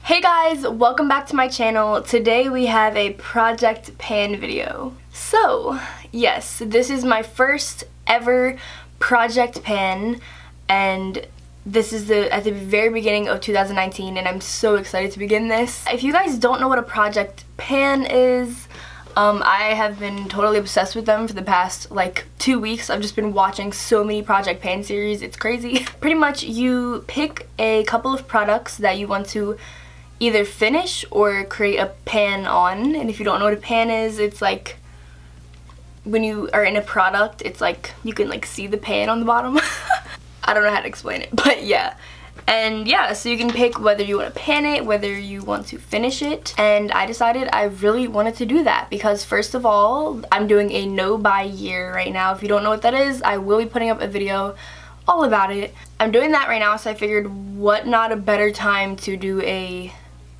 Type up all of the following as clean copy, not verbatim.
Hey guys, welcome back to my channel. Today we have a project pan video. So, yes, this is my first ever project pan, and this is at the very beginning of 2019, and I'm so excited to begin this. If you guys don't know what a project pan is, I have been totally obsessed with them for the past like 2 weeks. I've just been watching so many project pan series, it's crazy. Pretty much you pick a couple of products that you want to either finish or create a pan on, and if you don't know what a pan is, it's like when you are in a product, it's like you can like see the pan on the bottom. I don't know how to explain it, but yeah. And yeah, so you can pick whether you want to pan it, whether you want to finish it, and I decided I really wanted to do that because first of all, I'm doing a no buy year right now. If you don't know what that is, I will be putting up a video all about it. I'm doing that right now, so I figured what not a better time to do a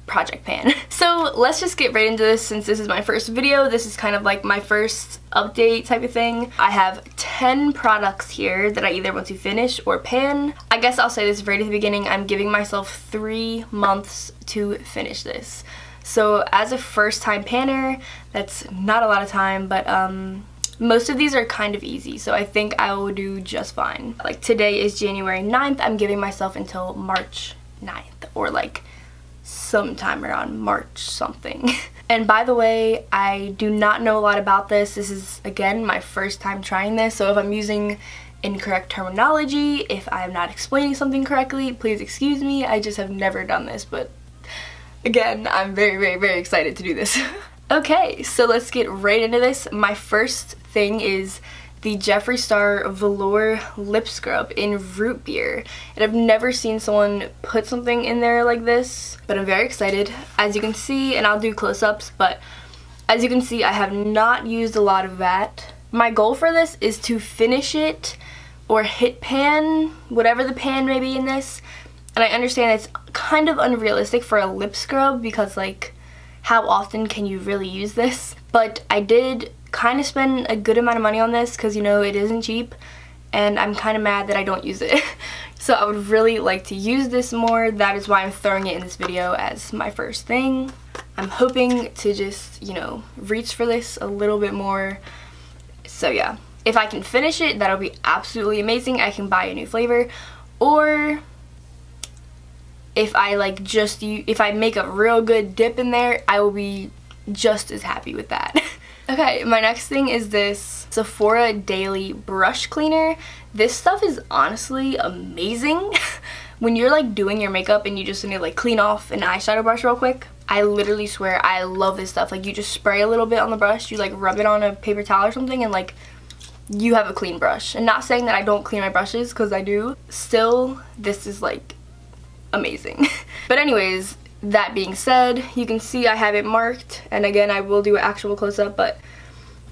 project pan. So let's just get right into this. Since this is my first video, this is kind of like my first update type of thing. I have 10 products here that I either want to finish or pan. I guess I'll say this right at the beginning, I'm giving myself 3 months to finish this. So as a first time panner, that's not a lot of time, but most of these are kind of easy, so I think I will do just fine. Like today is January 9th, I'm giving myself until March 9th, or like sometime around March something. And by the way, I do not know a lot about this. This is, again, my first time trying this, so if I'm using incorrect terminology, if I'm not explaining something correctly, please excuse me. I just have never done this, but again, I'm very excited to do this. Okay, so let's get right into this. My first thing is the Jeffree Star Velour Lip Scrub in Root Beer. And I've never seen someone put something in there like this, but I'm very excited. As you can see, and I'll do close-ups, but as you can see, I have not used a lot of that. My goal for this is to finish it or hit pan, whatever the pan may be in this. And I understand it's kind of unrealistic for a lip scrub because like, how often can you really use this? But I did kind of spend a good amount of money on this because, you know, it isn't cheap, and I'm kind of mad that I don't use it. So I would really like to use this more. That is why I'm throwing it in this video as my first thing. I'm hoping to just, you know, reach for this a little bit more. So yeah, if I can finish it, that'll be absolutely amazing. I can buy a new flavor, or if I like if I make a real good dip in there, I will be just as happy with that. Okay, my next thing is this Sephora Daily Brush Cleaner. This stuff is honestly amazing. When you're like doing your makeup and you just need to like clean off an eyeshadow brush real quick, I literally swear I love this stuff. Like you just spray a little bit on the brush, you like rub it on a paper towel or something, and like you have a clean brush. And not saying that I don't clean my brushes, because I do. Still, this is like amazing. But anyways, that being said, you can see I have it marked, and again, I will do an actual close-up, but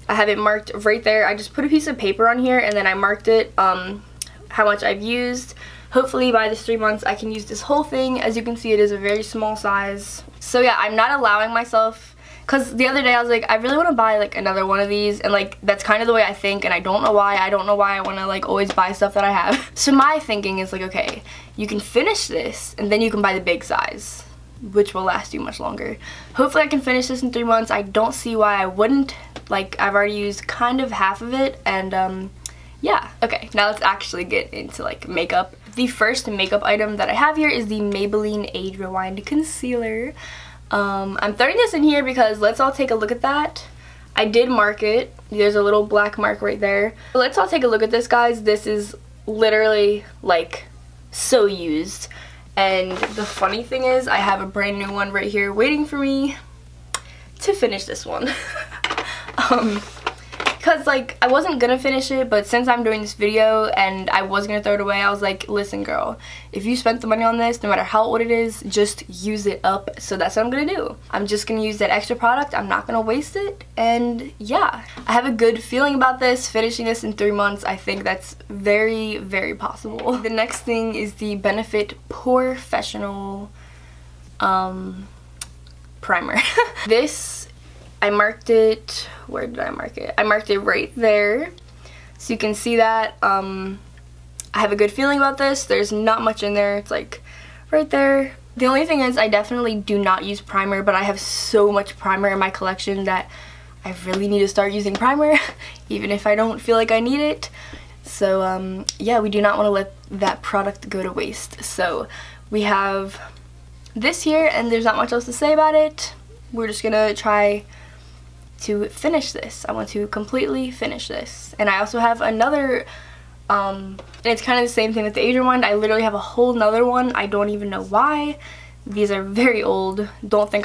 I have it marked right there. I just put a piece of paper on here, and then I marked it, how much I've used. Hopefully by this 3 months, I can use this whole thing. As you can see, it is a very small size. So yeah, I'm not allowing myself, because the other day I was like, I really want to buy like another one of these, and like that's kind of the way I think, and I don't know why. I don't know why I want to like always buy stuff that I have. So my thinking is like, okay, you can finish this, and then you can buy the big size, which will last you much longer. Hopefully I can finish this in 3 months. I don't see why I wouldn't. Like, I've already used kind of half of it, and yeah. Okay, now let's actually get into like makeup. The first makeup item that I have here is the Maybelline Age Rewind Concealer. I'm throwing this in here because let's all take a look at that. I did mark it. There's a little black mark right there. Let's all take a look at this, guys. This is literally like so used. And the funny thing is, I have a brand new one right here waiting for me to finish this one. Because like, I wasn't gonna finish it, but since I'm doing this video and I was gonna throw it away, I was like, listen girl, if you spent the money on this, no matter how old it is, just use it up. So that's what I'm gonna do. I'm just gonna use that extra product. I'm not gonna waste it. And yeah, I have a good feeling about this. Finishing this in 3 months, I think that's very possible. The next thing is the Benefit Professional primer. This, I marked it, where did I mark it? I marked it right there, so you can see that. I have a good feeling about this. There's not much in there. It's like right there, The only thing is I definitely do not use primer, but I have so much primer in my collection that I really need to start using primer, even if I don't feel like I need it. So yeah, we do not want to let that product go to waste. So we have this here, and there's not much else to say about it. We're just gonna try to finish this. I want to completely finish this. And I also have another, and it's kind of the same thing with the Adrian one. I literally have a whole nother one. I don't even know why. These are very old. Don't think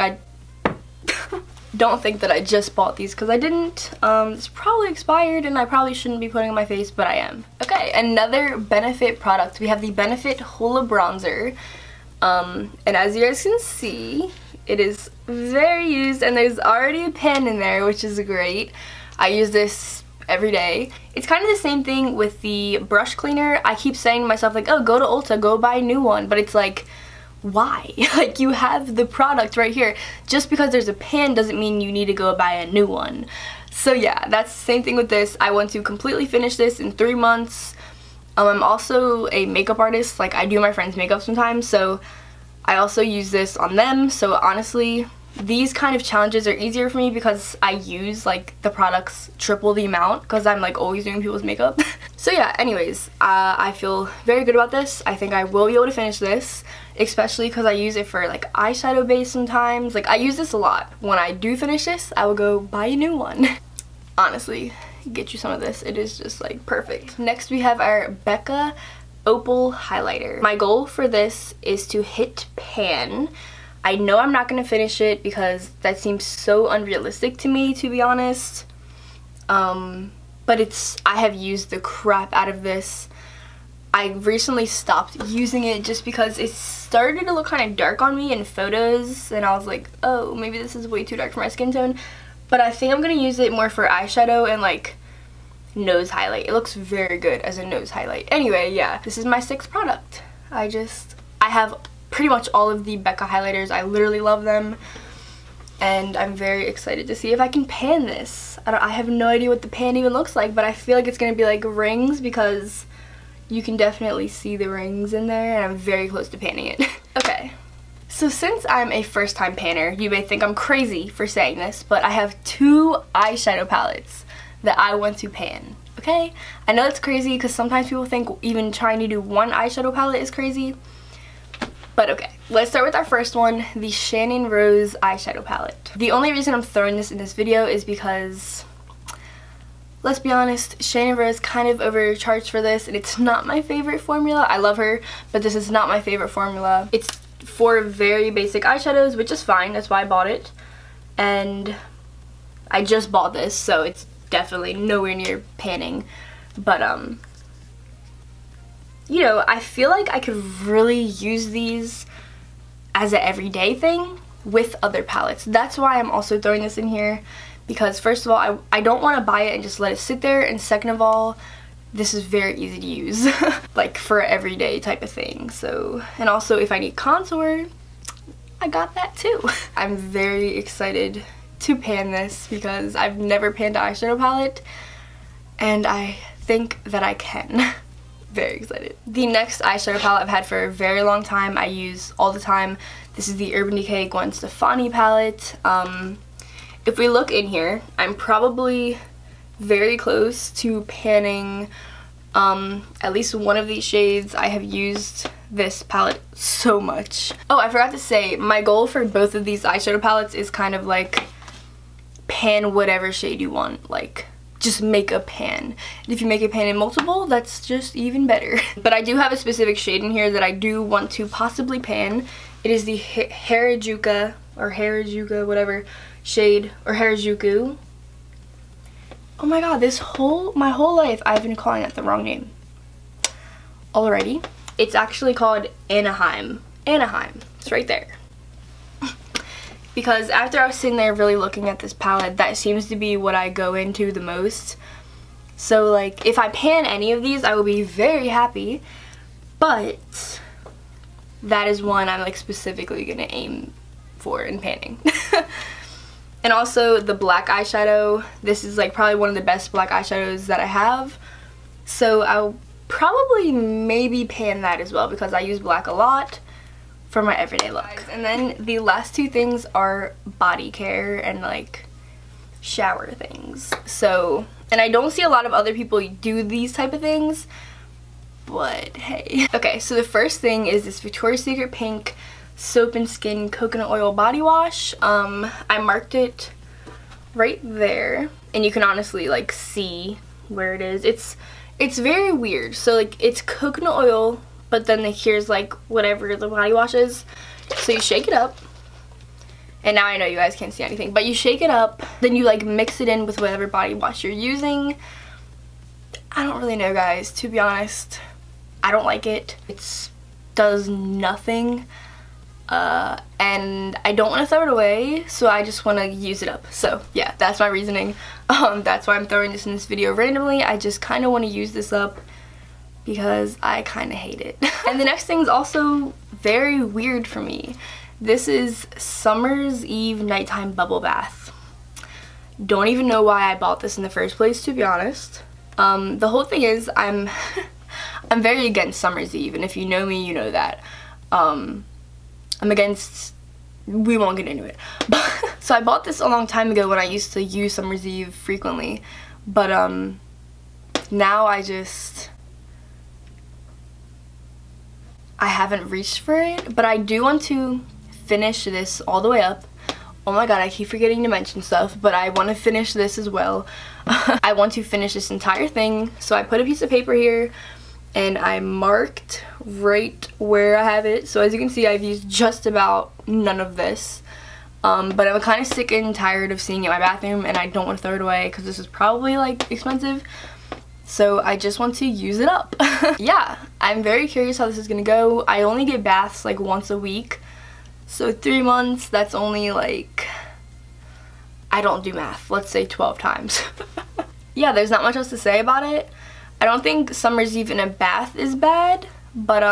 that I just bought these, because I didn't. It's probably expired and I probably shouldn't be putting it on my face, but I am. Okay, another Benefit product. We have the Benefit Hoola Bronzer. And as you guys can see, it is very used, and there's already a pan in there, which is great. I use this every day. It's kind of the same thing with the brush cleaner. I keep saying to myself, like, oh, go to Ulta, go buy a new one, but it's like, why? Like, you have the product right here. Just because there's a pan doesn't mean you need to go buy a new one. So yeah, that's the same thing with this. I want to completely finish this in 3 months. I'm also a makeup artist. Like, I do my friends' makeup sometimes, so I also use this on them. So honestly, these kind of challenges are easier for me because I use like the products triple the amount, because I'm like always doing people's makeup. So yeah, anyways, I feel very good about this. I think I will be able to finish this, especially because I use it for like eyeshadow base sometimes. Like, I use this a lot. When I do finish this, I will go buy a new one. Honestly, get you some of this. It is just like perfect. Next we have our Becca Opal highlighter. My goal for this is to hit pan. I know I'm not going to finish it because that seems so unrealistic to me, to be honest. But I have used the crap out of this. I recently stopped using it just because it started to look kind of dark on me in photos, and I was like, oh, maybe this is way too dark for my skin tone. But I think I'm going to use it more for eyeshadow and like nose highlight. It looks very good as a nose highlight. Anyway, yeah, this is my 6th product. I have pretty much all of the Becca highlighters. I literally love them, and I'm very excited to see if I can pan this. I have no idea what the pan even looks like, but I feel like it's gonna be like rings, because you can definitely see the rings in there, and I'm very close to panning it. Okay, so since I'm a first-time panner, you may think I'm crazy for saying this, but I have 2 eyeshadow palettes that I want to pan, okay? I know it's crazy because sometimes people think even trying to do 1 eyeshadow palette is crazy, but okay. Let's start with our first one, the Shannon Rose eyeshadow palette. The only reason I'm throwing this in this video is because, let's be honest, Shannon Rose kind of overcharged for this, and it's not my favorite formula. I love her, but this is not my favorite formula. It's for very basic eyeshadows, which is fine. That's why I bought it, and I just bought this, so it's definitely nowhere near panning. But you know, I feel like I could really use these as an everyday thing with other palettes. That's why I'm also throwing this in here, because first of all, I don't want to buy it and just let it sit there, and second of all, this is very easy to use like for an everyday type of thing. So, and also if I need contour, I got that too. I'm very excited to pan this because I've never panned an eyeshadow palette, and I think that I can. Very excited. The next eyeshadow palette I've had for a very long time, I use all the time. This is the Urban Decay Gwen Stefani palette. If we look in here, I'm probably very close to panning at least one of these shades. I have used this palette so much. Oh, I forgot to say, my goal for both of these eyeshadow palettes is kind of like pan whatever shade you want. Like, just make a pan. And if you make a pan in multiple, that's just even better. But I do have a specific shade in here that I do want to possibly pan. It is the Harajuku, or Harajuku, whatever shade, or Harajuku. Oh my god, my whole life I've been calling it the wrong name. Alrighty. It's actually called Anaheim. Anaheim. It's right there. Because after I was sitting there really looking at this palette, that seems to be what I go into the most. So like, if I pan any of these, I will be very happy. But that is one I'm like specifically gonna aim for in panning. And also the black eyeshadow. This is like probably one of the best black eyeshadows that I have. So I'll probably maybe pan that as well, because I use black a lot for my everyday look. And then the last two things are body care and like shower things. So, and I don't see a lot of other people do these type of things, but hey. Okay, so the first thing is this Victoria's Secret Pink Soap and Skin Coconut Oil Body Wash. I marked it right there, and you can honestly like see where it is. It's very weird. So like it's coconut oil, but then here's like whatever the body wash is. So you shake it up. And now I know you guys can't see anything, but you shake it up, then you like mix it in with whatever body wash you're using. I don't really know, guys, to be honest. I don't like it. It does nothing. And I don't want to throw it away, so I just want to use it up. So yeah, that's my reasoning. That's why I'm throwing this in this video randomly. I just kind of want to use this up because I kind of hate it. And the next thing is also very weird for me. This is Summer's Eve Nighttime Bubble Bath. Don't even know why I bought this in the first place, to be honest. The whole thing is I'm very against Summer's Eve, and if you know me, you know that. I'm against, we won't get into it. So I bought this a long time ago when I used to use Summer's Eve frequently, but now I haven't reached for it, but I do want to finish this all the way up. Oh my god, I keep forgetting to mention stuff, but I want to finish this as well. I want to finish this entire thing, so I put a piece of paper here and I marked right where I have it. So as you can see, I've used just about none of this, but I'm kind of sick and tired of seeing it in my bathroom, and I don't want to throw it away because this is probably like expensive. So I just want to use it up. Yeah, I'm very curious how this is gonna go. I only get baths like once a week, so 3 months, that's only like, I don't do math, let's say 12 times. Yeah, there's not much else to say about it. I don't think Summer's Eve in a bath is bad, but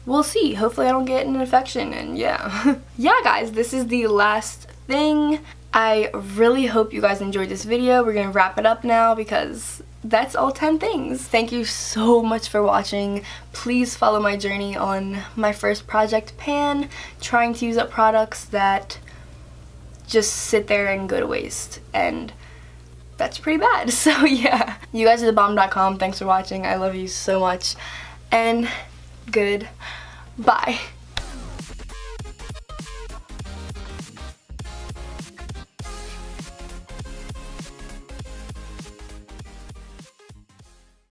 we'll see. Hopefully I don't get an infection, and yeah. Yeah guys, this is the last thing. I really hope you guys enjoyed this video. We're gonna wrap it up now because that's all 10 things. Thank you so much for watching. Please follow my journey on my first project pan, trying to use up products that just sit there and go to waste, and that's pretty bad. So yeah, you guys are the bomb.com. Thanks for watching. I love you so much, and goodbye.